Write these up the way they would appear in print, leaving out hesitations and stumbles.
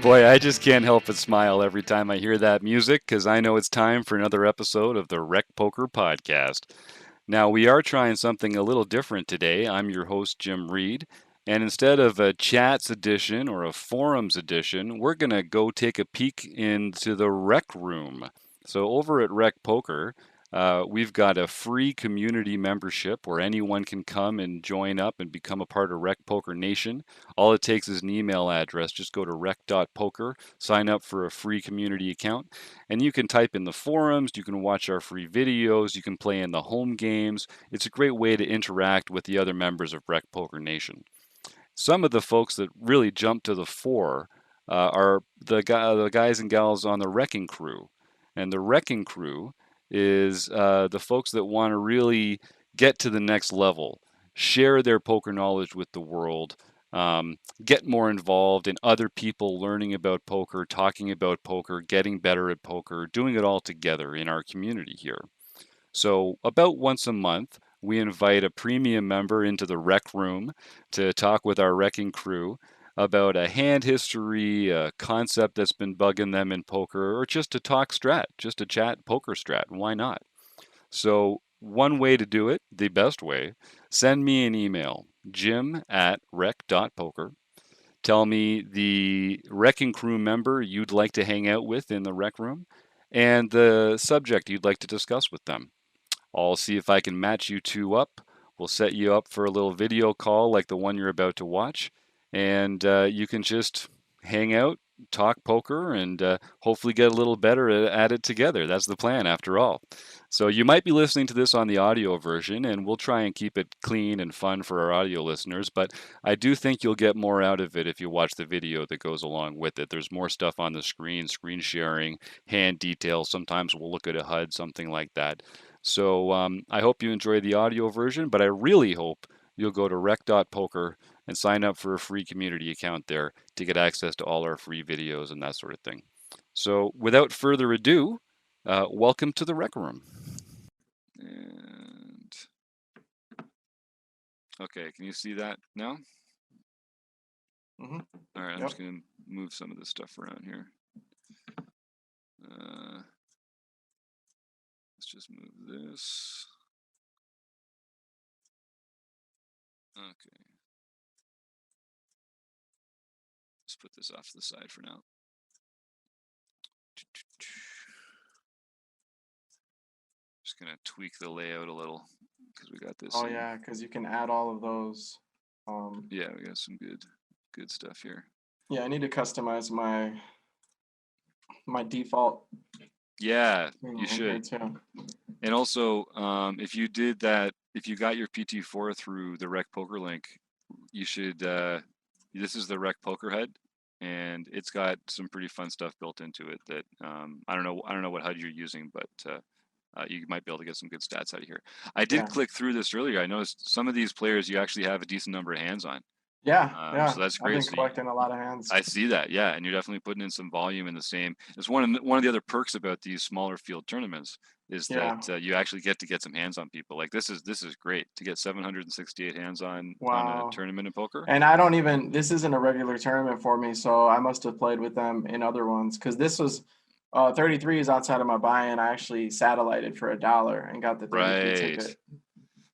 Boy, I just can't help but smile every time I hear that music because I know it's time for another episode of the Rec Poker Podcast. Now, we are trying something a little different today. I'm your host, Jim Reed, and instead of a chats edition or a forums edition, we're going to go take a peek into the Rec Room. So, over at Rec Poker, we've got a free community membership where anyone can come and join up and become a part of Rec Poker Nation. All it takes is an email address. Just go to rec.poker, sign up for a free community account, and you can type in the forums, you can watch our free videos, you can play in the home games. It's a great way to interact with the other members of Rec Poker Nation. Some of the folks that really jump to the fore are the guys and gals on the Wrecking Crew. And the Wrecking Crew is the folks that want to really get to the next level, share their poker knowledge with the world, get more involved in other people learning about poker, talking about poker, getting better at poker, doing it all together in our community here. So, about once a month, we invite a premium member into the rec room to talk with our wrecking crew about a hand history, a concept that's been bugging them in poker, or just to talk strat, just to chat poker strat. Why not? So, one way to do it, the best way, send me an email, jim@rec.poker. Tell me the wrecking crew member you'd like to hang out with in the rec room and the subject you'd like to discuss with them. I'll see if I can match you two up. We'll set you up for a little video call like the one you're about to watch, and you can just hang out, talk poker, and hopefully get a little better at it together. That's the plan, after all. So you might be listening to this on the audio version, and we'll try and keep it clean and fun for our audio listeners, but I do think you'll get more out of it if you watch the video that goes along with it. There's more stuff on the screen, screen sharing, hand details. Sometimes we'll look at a HUD, something like that. So I hope you enjoy the audio version, but I really hope you'll go to rec.poker and sign up for a free community account there to get access to all our free videos and that sort of thing. So without further ado, welcome to the Rec Room. And okay, can you see that now? Mm-hmm. All right, I'm just going to move some of this stuff around here. Let's just move this. Okay. Let's put this off to the side for now. Just gonna tweak the layout a little because we got this. Oh yeah, because you can add all of those. Yeah, we got some good stuff here. Yeah, I need to customize my default. Yeah, you should. Too. And also, if you did that, if you got your PT4 through the Rec Poker link, you should. This is the Rec Poker HUD, and it's got some pretty fun stuff built into it. That I don't know what HUD you're using, but you might be able to get some good stats out of here. I did click through this earlier. I noticed some of these players you actually have a decent number of hands on. Yeah. So that's great. I've been collecting a lot of hands. I see that, yeah, and you're definitely putting in some volume in the same. It's one of the other perks about these smaller field tournaments is that you actually get to get some hands on people. Like this is great to get 768 hands on a tournament in poker. And I don't even. This isn't a regular tournament for me, so I must have played with them in other ones because this was. 33 is outside of my buy-in. I actually satellited for $1 and got the 33 ticket.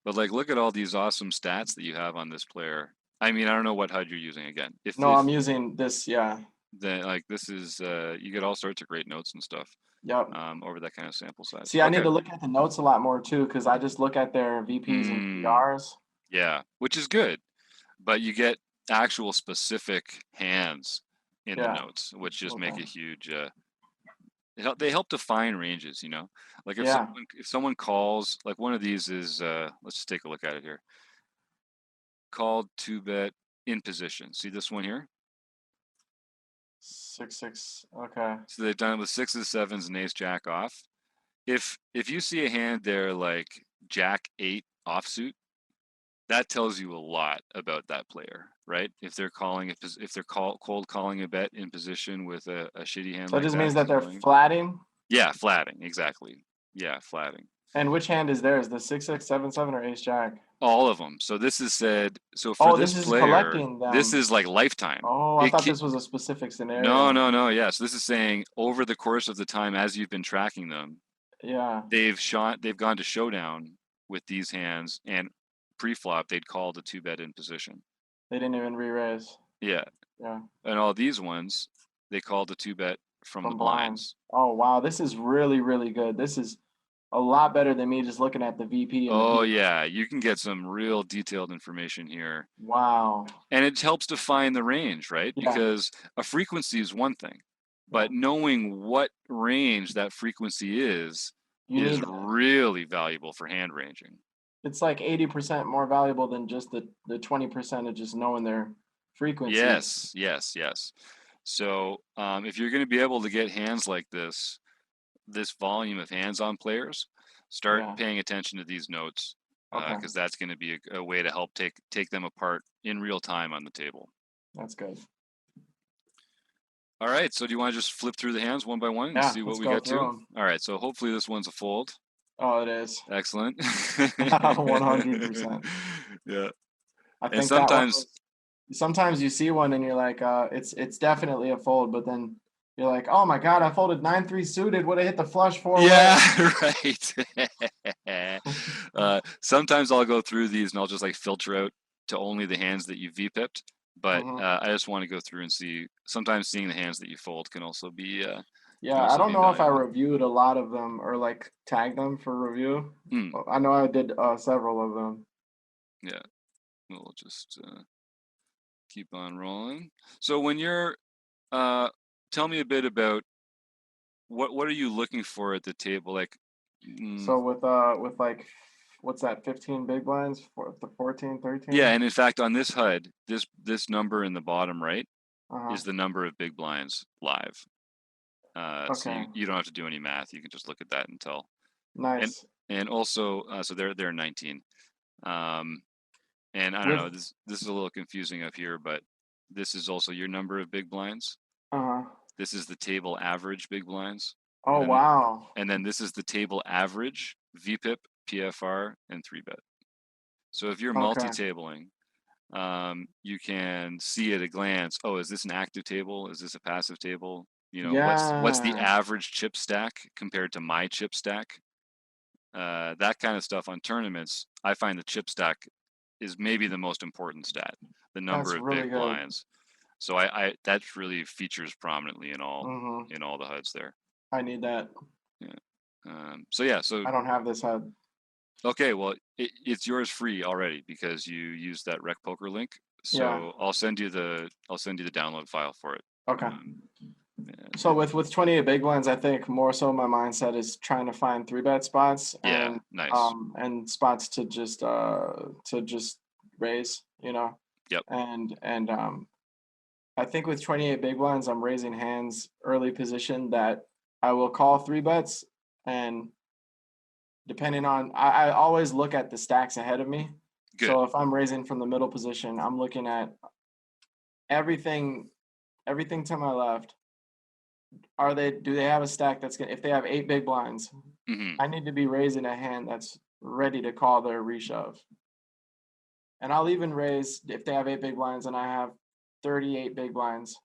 But like, look at all these awesome stats that you have on this player. I mean, I don't know what HUD you're using again. I'm using this, yeah. Then like this is you get all sorts of great notes and stuff. Yep. Over that kind of sample size. See, I need to look at the notes a lot more too, because I just look at their VPs and PRs. Yeah, which is good, but you get actual specific hands in the notes, which just make a huge. They help define ranges, you know. Like if someone calls, like one of these is let's just take a look at it here. Called 2-bet in position. See this one here? 6-6. Okay. So they've done it with 6s, 7s, and ace jack off. If you see a hand there like Jack 8 offsuit, that tells you a lot about that player, right? If they're cold calling a bet in position with a shitty hand. So it just means that they're flatting. Yeah, flatting, exactly. Yeah, flatting. And which hand is theirs? The 6-6, 7-7, or ace jack? All of them. So this is said. So for Oh, this this is player, collecting this them. is like lifetime. Oh, I It thought ca- this was a specific no, scenario. no, no. Yes, this is saying over the course of the time as you've been tracking them, Yeah, they've gone to showdown with these hands, and pre-flop they'd called a 2-bet in position. they didn't even re-raise. Yeah, Yeah, and all these ones they called a 2-bet from the from blind. blinds. Oh, wow, this is really, really good. This is a lot better than me just looking at the VP and the Oh PF. yeah, you can get some real detailed information here. Wow. And it helps define the range, right? Yeah, Because a frequency is one thing, yeah. but knowing what range that frequency You is need that. really valuable for hand ranging. It's like 80% more valuable than just the 20% of just knowing their frequencies. Yes, yes, yes. So if you're going to be able to get hands like this volume of hands on players, start Yeah. paying attention to these notes Okay. because that's going to be a way to help take them apart in real time on the table. That's good. All right, so do you want to just flip through the hands one by one and Yeah, see what let's we go get through to? them. All right, so hopefully this one's a fold. Oh, it is. Excellent. 100%. Yeah. I And think that one sometimes, was sometimes you see one and you're like, it's definitely a fold, but then you're like, oh my God, I folded 9-3 suited, would have hit the flush four way. yeah, right. Sometimes I'll go through these and I'll just like filter out to only the hands that you V-pipped. But Hmm. I just want to go through and see. Sometimes seeing the hands that you fold can also be Yeah, I don't know if I valuable. reviewed a lot of them or like tagged them for review. Hmm. I know I did several of them. Yeah, we'll just keep on rolling. So when you're, uh, tell me a bit about what are you looking for at the table? Like, mm, So with like what's that, 15 big blinds for the 14, yeah, 13? and in fact, on this HUD, this number in the bottom right Uh-huh. is the number of big blinds live. So Okay. you don't have to do any math. You can just look at that and tell. And Nice. and also, so they're 19. Um, and I don't With know, this is a little confusing up here, but this is also your number of big blinds. uh-huh. This is the table average big blinds, Oh and then wow. this is the table average VPIP, PFR, and 3-bet. So if you're Okay. multi-tabling, you can see at a glance, oh, is this an active table? Is this a passive table? You know, what's the Yeah. average chip stack compared to my chip stack? That kind of stuff on tournaments, I find the chip stack is maybe the most important stat, the number That's of really big good. blinds. So I that really features prominently Mm-hmm. in all the HUDs there. I need that. Yeah. So yeah, so I don't have this HUD. okay, well it's yours free already because you used that Rec Poker link. Yeah. So I'll send you the download file for it. Okay. So And with 28 big blinds, I think more so my mindset is trying to find 3-bet spots yeah, nice. and spots to just raise, you know. Yep. And I think with 28 big blinds, I'm raising hands early position that I will call 3-bets, and depending on I always look at the stacks ahead of me. Good. So if I'm raising from the middle position, I'm looking at everything everything to my left. Do they have a stack that's gonna, if they have 8 big blinds, Hmm. I need to be raising a hand that's ready to call their reshove. And I'll even raise if they have 8 big blinds and I have 38 big blinds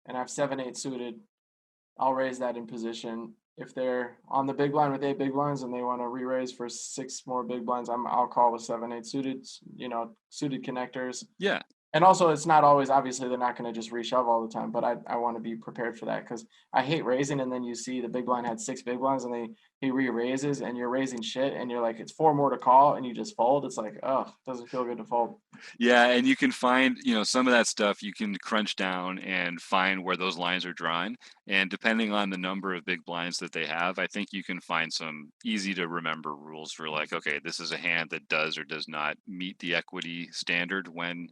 and I have 7-8 suited, I'll raise that in position. If they're on the big blind with 8 big blinds and they want to re-raise for 6 more big blinds, I'll call with 7-8 suited, suited connectors. Yeah. And also, it's not always, obviously they're not going to just reshove all the time, but I want to be prepared for that because I hate raising and then you see the big blind had 6 big blinds and he re-raises and you're raising shit and you're like, it's 4 more to call and you just fold. It's like, oh, doesn't feel good to fold. Yeah, and you can find, some of that stuff you can crunch down and find where those lines are drawn. And depending on the number of big blinds that they have, I think you can find some easy to remember rules for like, okay, this is a hand that does or does not meet the equity standard when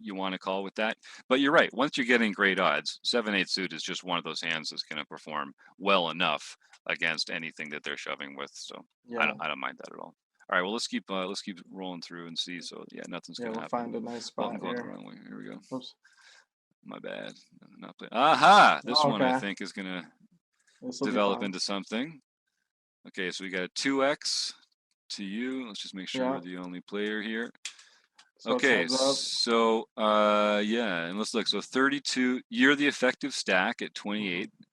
you want to call with that. But you're right. Once you're getting great odds, 7-8 suit is just one of those hands that's going to perform well enough against anything that they're shoving with. So Yeah. I don't mind that at all. All right, well let's keep rolling through and see. So yeah, nothing's Yeah. gonna We'll happen. find a nice Oh, I'm spot going the here. wrong way. Here we go. Oops. My bad. Not play. Aha! This Oh, one I okay. think is gonna This will be develop fun. into something. Okay, so we got a 2x, to you. Let's just make sure we're Yeah. the only player here. So it's Okay, heads up. so yeah, and let's look. So 32, you're the effective stack at 28, Mhm.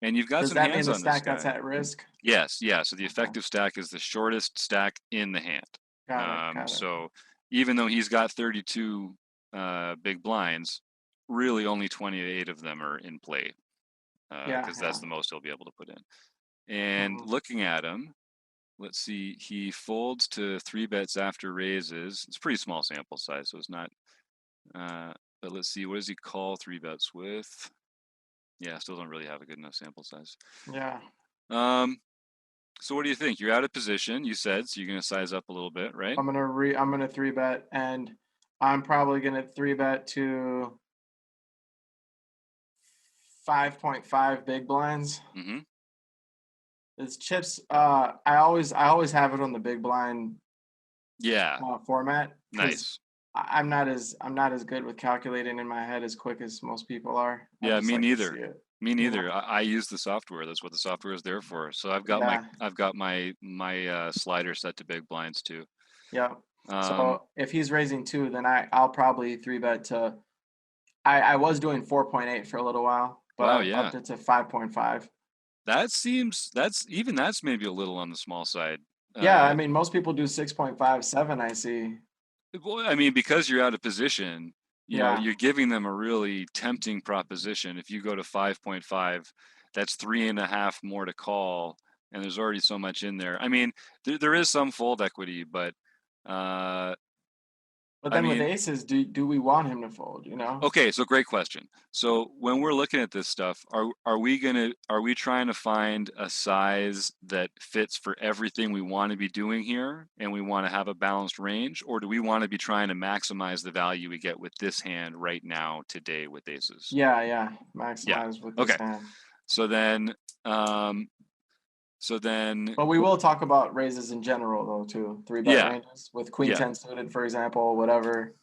and you've got Does some that mean hands the on this stack that's guy. at risk? Yes, yeah. So the Okay. effective stack is the shortest stack in the hand. Got it. Got it. So even though he's got 32 big blinds, really only 28 of them are in play Yeah. because that's Yeah. the most he'll be able to put in. And Mhm. looking at him, let's see, he folds to 3 bets after raises. It's a pretty small sample size, so it's not. But let's see, what does he call 3 bets with? Yeah, still don't really have a good enough sample size. Yeah. Um, so what do you think? You're out of position, you said, so you're going to size up a little bit, right? I'm gonna 3-bet, and I'm probably gonna 3-bet to 5.5 big blinds. Mm-hmm. It's chips. I always have it on the big blind Yeah, format because nice. I'm not as good with calculating in my head as quick as most people are. I Yeah, just me like to see neither. it. Me You know? neither. I use the software. That's what the software is there for. So Yeah. I've got my slider set to big blinds too. Yeah. Um, So if he's raising two, then I'll probably 3-bet to. I was doing 4.8 for a little while, but wow, I've yeah. upped it to 5.5. That's maybe a little on the small side. Yeah, I Uh, mean most people do 6.57. I see. well, I mean, because you're out of position, Yeah. you're giving them a really tempting proposition. If you go to 5.5, that's 3.5 more to call, and there's already so much in there. I mean, there is some fold equity, but uh, But I then with mean, aces, do we want him to fold, you know? okay, so great question. So when we're looking at this stuff, are we trying to find a size that fits for everything we want to be doing here and we want to have a balanced range, or do we want to be trying to maximize the value we get with this hand right now today with aces? Yeah, yeah. Yeah. Maximize with this Okay. hand. So then um so then But we will talk about raises in general though too. 3-bet yeah, ranges with queen yeah. 10 suited, for example, whatever.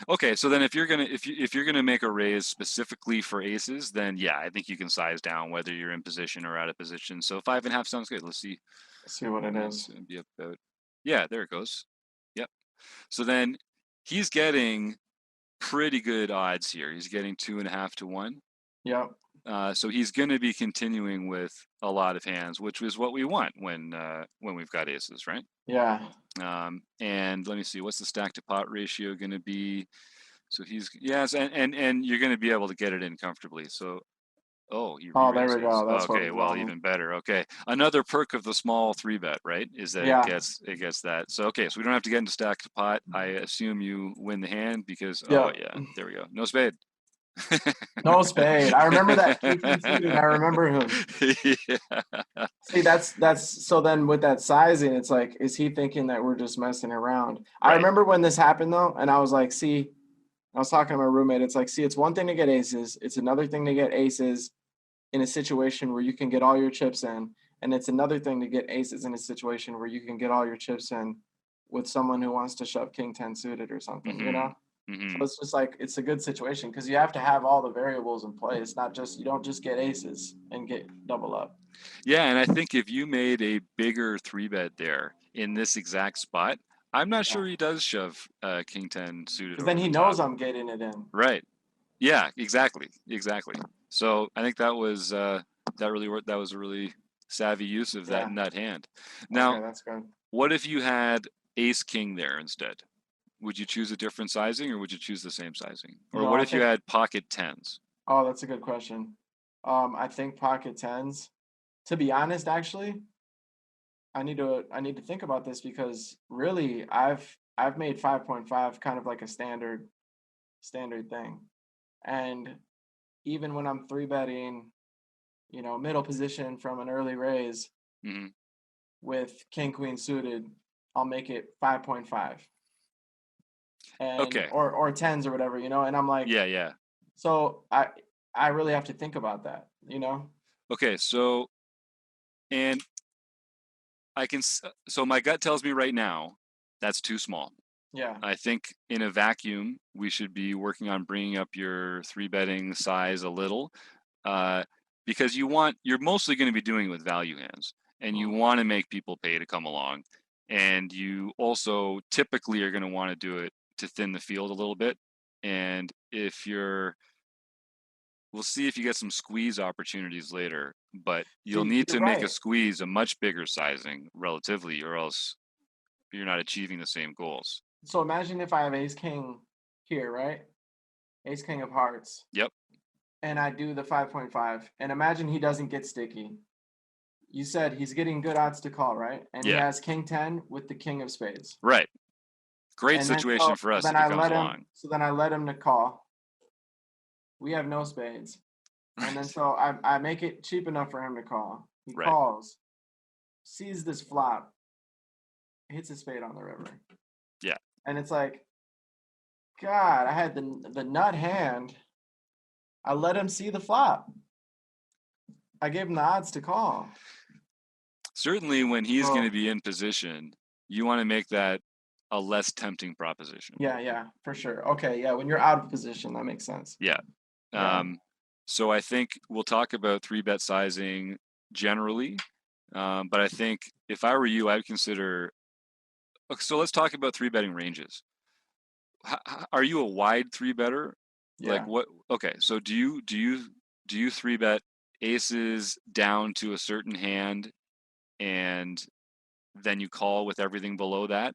Okay, so then if you're gonna make a raise specifically for aces, then yeah, I think you can size down whether you're in position or out of position. So 5.5 sounds good. Let's see. See what it It's is. gonna be about, yeah, there it goes. Yep. So then he's getting pretty good odds here. He's getting 2.5 to 1. Yep. So he's going to be continuing with a lot of hands, which is what we want when we've got aces, right? Yeah. And let me see, what's the stack to pot ratio going to be? So he's yes, and you're going to be able to get it in comfortably. So oh, he Oh, there we re-raises. go. That's what Okay, we well, wanted. even better. Okay, another perk of the small 3-bet, right, is that Yeah. it gets that. So okay, so we don't have to get into stack to pot. I assume you win the hand because oh Yep. yeah, there we go. No spade. No spade. I remember that king 10 suited. I remember him. Yeah. See, that's so then with that sizing, it's like, is he thinking that we're just messing around? I Right. remember when this happened though, and I was like, see, I was talking to my roommate. It's like, see, it's one thing to get aces. It's another thing to get aces in a situation where you can get all your chips in. And it's another thing to get aces in a situation where you can get all your chips in with someone who wants to shove king 10 suited or something, you Mm-hmm. know? So Mm-hmm. it's just like, it's a good situation because you have to have all the variables in play. It's not just, you don't just get aces and get double up. Yeah, and I think if you made a bigger 3-bet there in this exact spot, I'm not Yeah. sure he does shove King 10 suited Because then over he the knows top. I'm getting it in. Right. Yeah, exactly. Exactly. So I think that was that really worked. That was a really savvy use of that Yeah. nut hand. Now, Okay, that's good. what if you had ace king there instead? Would you choose a different sizing or would you choose the same sizing? Or No, what I if you think, had pocket tens? oh, that's a good question. I think pocket tens. To be honest, actually, I need to think about this because really I've made 5.5 kind of like a standard thing. And even when I'm 3-betting, middle position from an early raise Hmm. with king queen suited, I'll make it 5.5 and Okay. or tens or whatever, and I'm like, Yeah, yeah. so I really have to think about that. Okay, so and so my gut tells me right now that's too small. Yeah. I think in a vacuum, we should be working on bringing up your 3-betting size a little, uh, because you're mostly going to be doing it with value hands, and you Mhm. want to make people pay to come along. And you also typically are going to want to do it to thin the field a little bit. And if you're, we'll see if you get some squeeze opportunities later, but you'll See, need you're to make a right. squeeze a much bigger sizing relatively, or else you're not achieving the same goals. So imagine if I have ace king here, right? Ace king of hearts, Yep. and I do the 5.5, and imagine he doesn't get sticky. You said he's getting good odds to call, right? And he Yeah. has king 10 with the king of spades. Right. Great And then situation for us if he comes along. so then I let him to call. We have no spades. And then Right. so I make it cheap enough for him to call. He Right. calls, sees this flop, hits a spade on the river. Yeah. And it's like, God, I had the nut hand. I let him see the flop. I gave him the odds to call. Certainly when he's going to So be in position, you want to make that a less tempting proposition. yeah, for sure. Okay, yeah, when you're out of position, that makes sense. Yeah. Yeah. So I think we'll talk about 3-bet sizing generally. But I think if I were you, I'd consider. Okay, so let's talk about 3-betting ranges. Are you a wide 3-better? Like Yeah. what? Okay, so do you 3-bet aces down to a certain hand, and then you call with everything below that,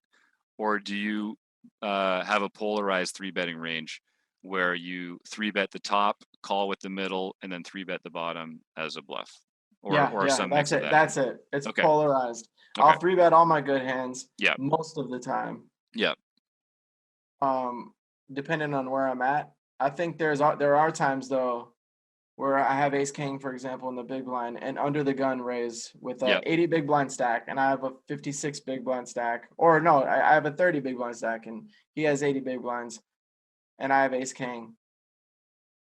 or do you have a polarized 3-betting range where you 3-bet the top, call with the middle, and then 3-bet the bottom as a bluff, or Yeah, some that's mix of it. that? That's it. It's Okay. polarized. I'll Okay. 3-bet all my good hands Yeah. most of the time. Yeah. Um, depending on where I'm at. I think there are times though where I have ace king, for example, in the big blind and under the gun raise with a Yeah. 80 big blind stack, and I have a 56 big blind stack, or no, I have a 30 big blind stack, and he has 80 big blinds, and I have ace king.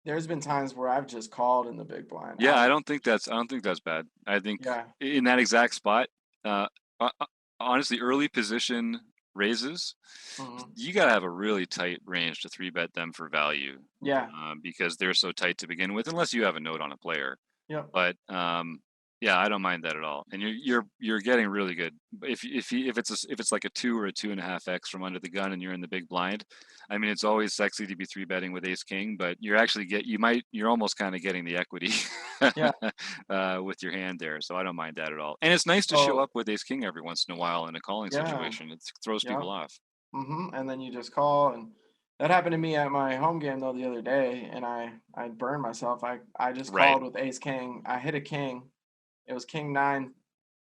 There's been times where I've just called in the big blind. Yeah. I don't think that's bad. I think Yeah. in that exact spot, uh, honestly, early position raises, Hmm. you got to have a really tight range to 3-bet them for value, Yeah. because they're so tight to begin with, unless you have a note on a player. Yep. But yeah, I don't mind that at all. And you're getting really good. If it's like a 2 or a 2.5x from under the gun and you're in the big blind, I mean, it's always sexy to be 3-betting with ace king, but you're almost kind of getting the equity Yeah. with your hand there. So I don't mind that at all. And it's nice to show So up with ace king every once in a while in a calling yeah. situation. It throws Yeah. people off. And then you just call, and that happened to me at my home game though the other day, and I burned myself. I just Right. called with ace king. I hit a king. It was king nine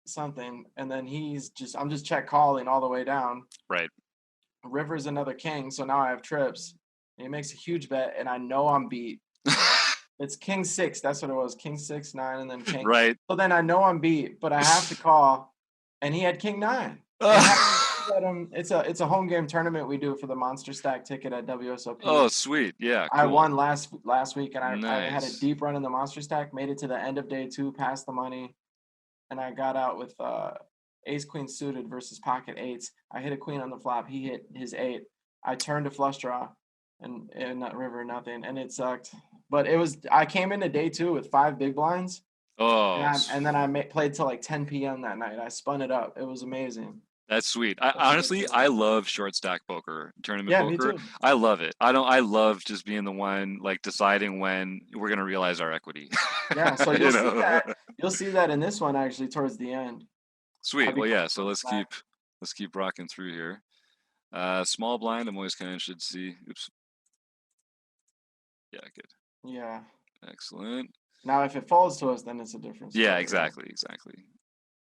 something, and then I'm just check calling all the way down. Right. River's another king, so now I have trips. And he makes a huge bet, and I know I'm beat. It's king six. That's what it was. King six, nine, and then king. Right. So then I know I'm beat, but I have to call, and he had king nine. And it's a home game tournament we do for the Monster Stack ticket at WSOP. Oh, sweet. Yeah, I cool. won last week, and I had a Nice. deep run in the Monster Stack. Made it to the end of day two, passed the money, and I got out with ace queen suited versus pocket eights. I hit a queen on the flop. He hit his eight. I turned to flush draw, and that river nothing, and it sucked. But I came into day two with 5 big blinds, Oh, and then I played till like 10 p.m. that night. I spun it up. It was amazing. that's sweet. I That's a good honestly, I feeling. love short stack poker, tournament Yeah, me poker. too. I love it. I love just being the one like deciding when we're gonna realize our equity. Yeah, so You know. you'll see that in this one actually towards the end. I'll Sweet. be Well, yeah. calling So from the back. let's keep rocking through here. Small blind. I'm always kind of interested to see. Oops. Yeah. Good. Yeah. Excellent. Now if it falls to us, then it's a different Yeah. story, right? Exactly. Exactly.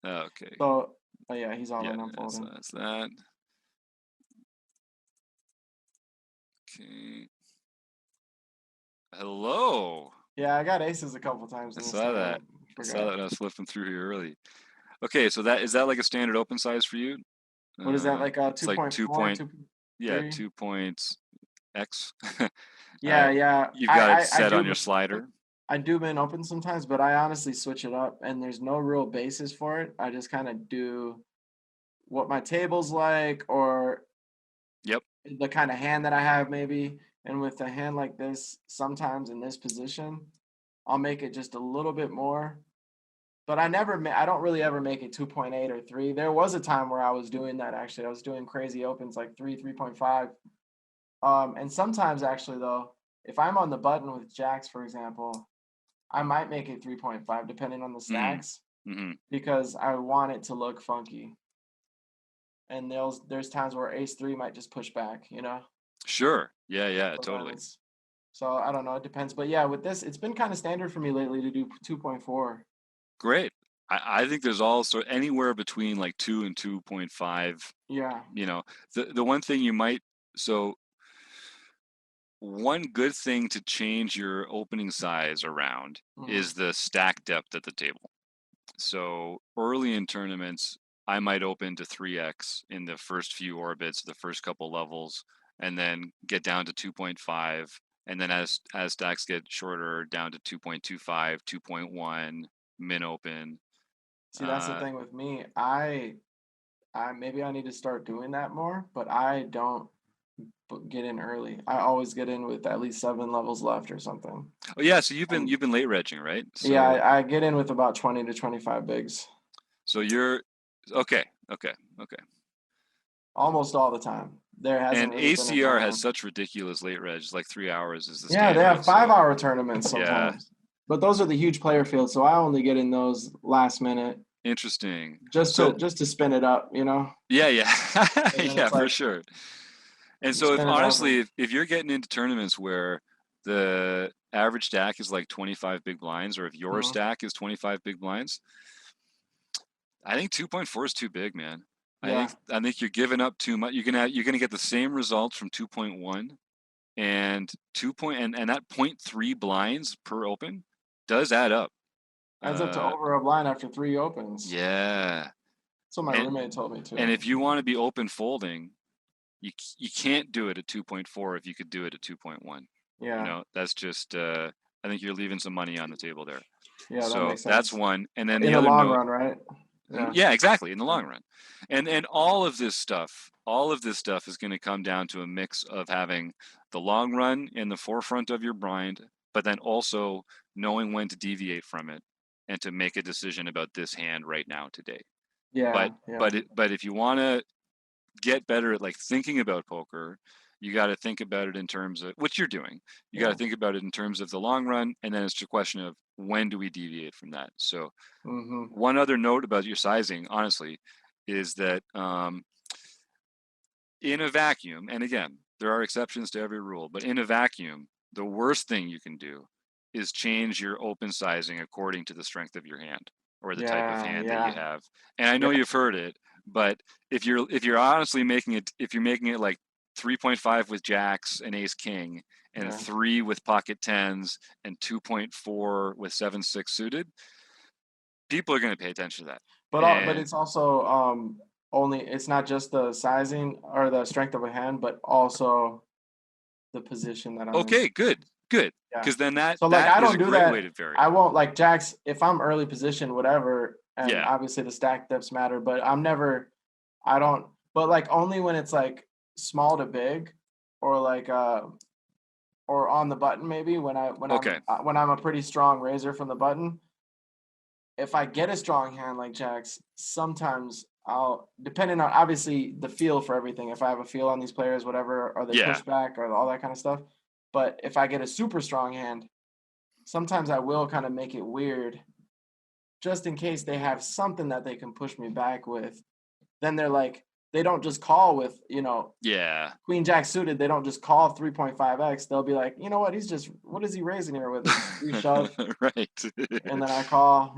Okay. So, oh yeah, he's all Yeah. in. I'm That's folding. that's that. Okay. Hello. Yeah, I got aces a couple times I in this saw that. tournament. I saw that Forgot. when I was flipping through here early. Okay, so that is that like a standard open size for you? What is that, like a It's like 2.4, 2.3? 2 points X. Yeah, yeah. You've got it set on your But slider. I do min open sometimes, but I honestly switch it up, and there's no real basis for it. I just kind of do what my table's like, or Yep. the kind of hand that I have, maybe. And with a hand like this, sometimes in this position, I'll make it just a little bit more. but I don't really ever make it 2.8 or 3. There was a time where I was doing that actually. I was doing crazy opens like 3, 3.5. And sometimes actually though, if I'm on the button with jacks, for example, I might make it 3.5 depending on the Mm-hmm. stacks Mm-hmm. because I want it to look funky. And there's times where ace three might just push back, you know? Sure. Yeah, yeah, So then totally. so I don't know, it depends. But yeah, with this, it's been kind of standard for me lately to do 2.4. Great. I think there's also anywhere between like 2 and 2.5. Yeah. You know, the one thing you might so one good thing to change your opening size around Hmm. is the stack depth at the table. So early in tournaments, I might open to 3x in the first few orbits, the first couple levels, and then get down to 2.5. And then as stacks get shorter, down to 2.25, 2.1, min open. See, that's the Uh, thing with me. I maybe I need to start doing that more, but I don't get in early. I always get in with at least 7 levels left or something. oh yeah, so you've been And you've been late regging, right? yeah, So I get in with about 20 to 25 bigs so you're okay, okay, okay. almost all the time. There hasn't And really been a ACR has time. such ridiculous late reg, like 3 hours is the Yeah, they standard. have So 5 hour tournaments yeah, sometimes. But those are the huge player fields, so I only get in those last minute interesting. just to So just to spin it up, you know? yeah, yeah, And then yeah, it's for like sure. And you so if spin it up and honestly, if you're getting into tournaments where the average stack is like 25 big blinds, or if your mhm. stack is 25 big blinds, I think 2.4 is too big, man. Yeah. I think you're giving up too much. You're gonna get the same results from 2.1 and and that point 0.3 blinds per open does add up. Adds up to Uh, over a blind after 3 opens. yeah, That's what my and roommate told me and too. if you want to be open folding, you can't do it at 2.4 if you could do it at 2.1. You Yeah. know, that's just I think you're leaving some money on the table there. Yeah, that So makes that's sense. one. And then In the the other long note, run, right? Yeah. yeah, exactly, in the Yeah. long run. And all of this stuff is going to come down to a mix of having the long run in the forefront of your mind, but then also knowing when to deviate from it and to make a decision about this hand right now today. Yeah. But Yeah. but if you want to get better at like thinking about poker, you got to think about it in terms of what you're doing. You got to Yeah. think about it in terms of the long run, and then it's a question of when do we deviate from that. So Hmm. one other note about your sizing, honestly, is that in a vacuum, and again, there are exceptions to every rule, but in a vacuum, the worst thing you can do is change your open sizing according to the strength of your hand or the type of Yeah. hand that you Yeah. have. And I know Yeah. you've heard it, but if you're honestly making it, if you're making it like 3.5 with jacks and ace king and Yeah. 3 with pocket tens and 2.4 with 7-6 suited, people are going to pay attention to that. But And it's also only it's not just the sizing or the strength of a hand, but also the position that I'm in. okay, good, good, Yeah. because then that So like that I is don't a do great way that. to vary I it. won't like jacks if I'm early position, whatever, and Yeah, obviously the stack depths matter, but I'm never I don't but like only when it's like small to big or like or on the button maybe okay, when I'm a pretty strong raiser from the button. If I get a strong hand like jacks, sometimes I'll depending on obviously the feel for everything. If I have a feel on these players, whatever, or they yeah. push back or all that kind of stuff. But if I get a super strong hand, sometimes I will kind of make it weird just in case they have something that they can push me back with. Then they're like, they don't just call with, Yeah. queen jack suited. They don't just call 3.5x. They'll be like, you know what? What is he raising here with a reshove? Right. And then I call,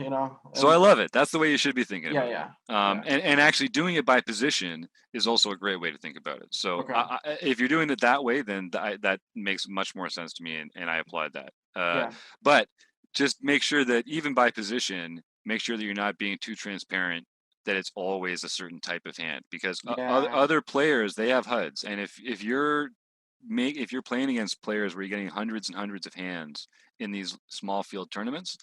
So I and love it. That's the way you should be thinking yeah, about it. yeah, yeah. And actually doing it by position is also a great way to think about it. So Okay. if you're doing it that way, then that makes much more sense to me, and I applaud that. Yeah. But just make sure that even by position, make sure that you're not being too transparent that it's always a certain type of hand because Yeah. other players they have HUDs, and if you're playing against players where you're getting hundreds and hundreds of hands in these small field tournaments,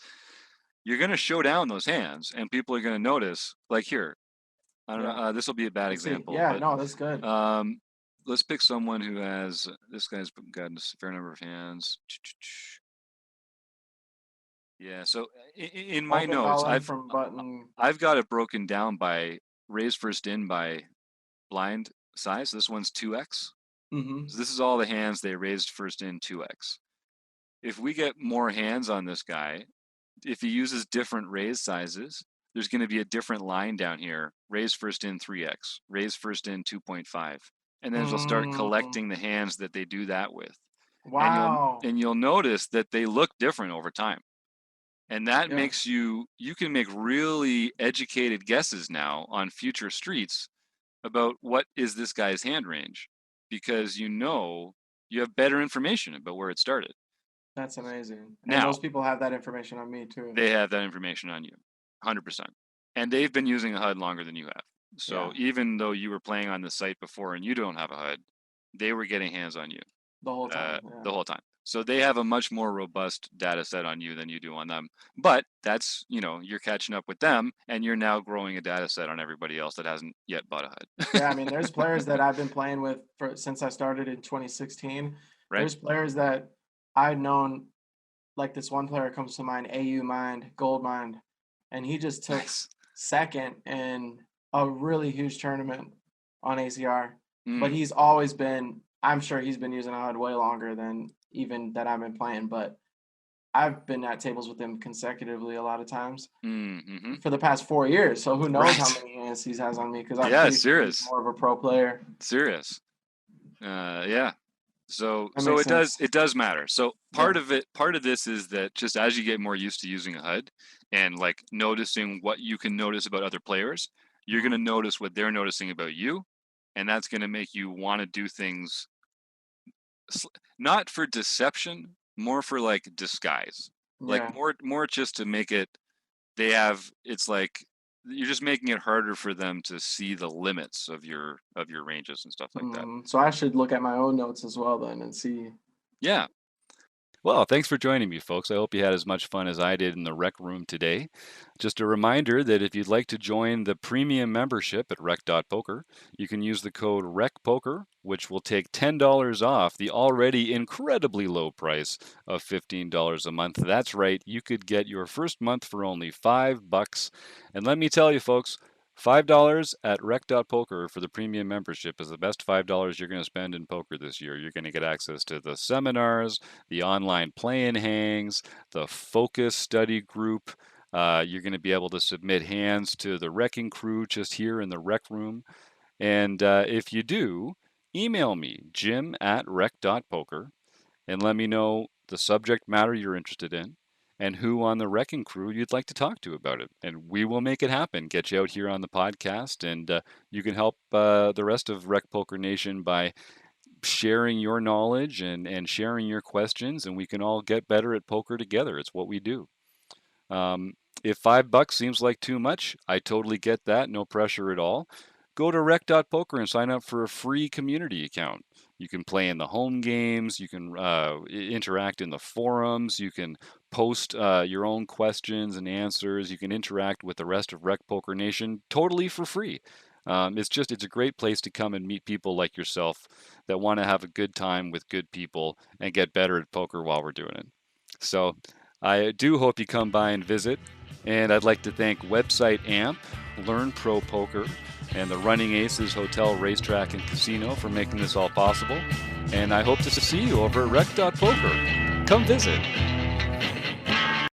you're going to show down those hands and people are going to notice like here, I don't know, Yeah. this will be a bad Let's see. example, Yeah, but no, that's good. um, let's pick someone who has, this guy's got a fair number of hands. Yeah. So in my Open notes, calling from button. I've got it broken down by raise first in by blind size. This one's 2x. Mm-hmm. So this is all the hands they raised first in 2x. If we get more hands on this guy, if he uses different raise sizes, there's going to be a different line down here. Raise first in 3x, raise first in 2.5. And then it'll start Mm, collecting the hands that they do that with. And wow. you'll notice that they look different over time. And that Yeah, makes you can make really educated guesses now on future streets about what is this guy's hand range, because you have better information about where it started. that's amazing. And Now, those people have that information on me too. they have that information on you, 100%. And they've been using a HUD longer than you have. So Yeah, even though you were playing on the site before and you don't have a HUD, they were getting hands on you the whole time. Yeah. the whole time. So they have a much more robust data set on you than you do on them. But that's, you're catching up with them and you're now growing a data set on everybody else that hasn't yet bought a Yeah, I HUD. mean, there's players that I've been playing with since I started in 2016. Right? There's players that I've known, like this one player comes to mind, AU Mind, Gold Mind, and he just took Nice. second in a really huge tournament on ACR. But Mm, he's always been, I'm sure he's been using HUD way longer than even that I've been playing. But I've been at tables with him consecutively a lot of times mm-hmm. for the past 4 years. So who knows how Right. many ANSs has on me? Because I'm Yeah, pretty sure he's serious. more of a pro player. Serious. Yeah. So That makes sense. it does matter. So Yeah. part of this is that just as you get more used to using a HUD and like noticing what you can notice about other players, you're going Mhm. to notice what they're noticing about you, and that's going to make you want to do things not for deception, more for like disguise. Like Yeah. more just to make it it's like you're just making it harder for them to see the limits of your ranges and stuff like that. So I should look at my own notes as well then and see. Yeah. Well, thanks for joining me, folks. I hope you had as much fun as I did in the rec room today. Just a reminder that if you'd like to join the premium membership at rec.poker, you can use the code RECPOKER, which will take $10 off the already incredibly low price of $15 a month. That's right, you could get your first month for only $5. And let me tell you, folks, $5 at rec.poker for the premium membership is the best $5 you're going to spend in poker this year. You're going to get access to the seminars, the online play-in hangs, the focus study group. You're going to be able to submit hands to the wrecking crew just here in the rec room. And if you do, email me, jim@rec.poker, and let me know the subject matter you're interested in and who on the wrecking crew you'd like to talk to about it. And we will make it happen, get you out here on the podcast, and you can help the rest of Rec Poker Nation by sharing your knowledge and sharing your questions, and we can all get better at poker together. It's what we do. If $5 seems like too much, I totally get that. No pressure at all. Go to rec.poker and sign up for a free community account. You can play in the home games. You can interact in the forums. You can post your own questions and answers. You can interact with the rest of Rec Poker Nation totally for free. It's a great place to come and meet people like yourself that want to have a good time with good people and get better at poker while we're doing it. So I do hope you come by and visit. And I'd like to thank Website AMP, Learn Pro Poker, and the Running Aces Hotel, Racetrack, and Casino for making this all possible. And I hope to see you over at rec.poker. Come visit.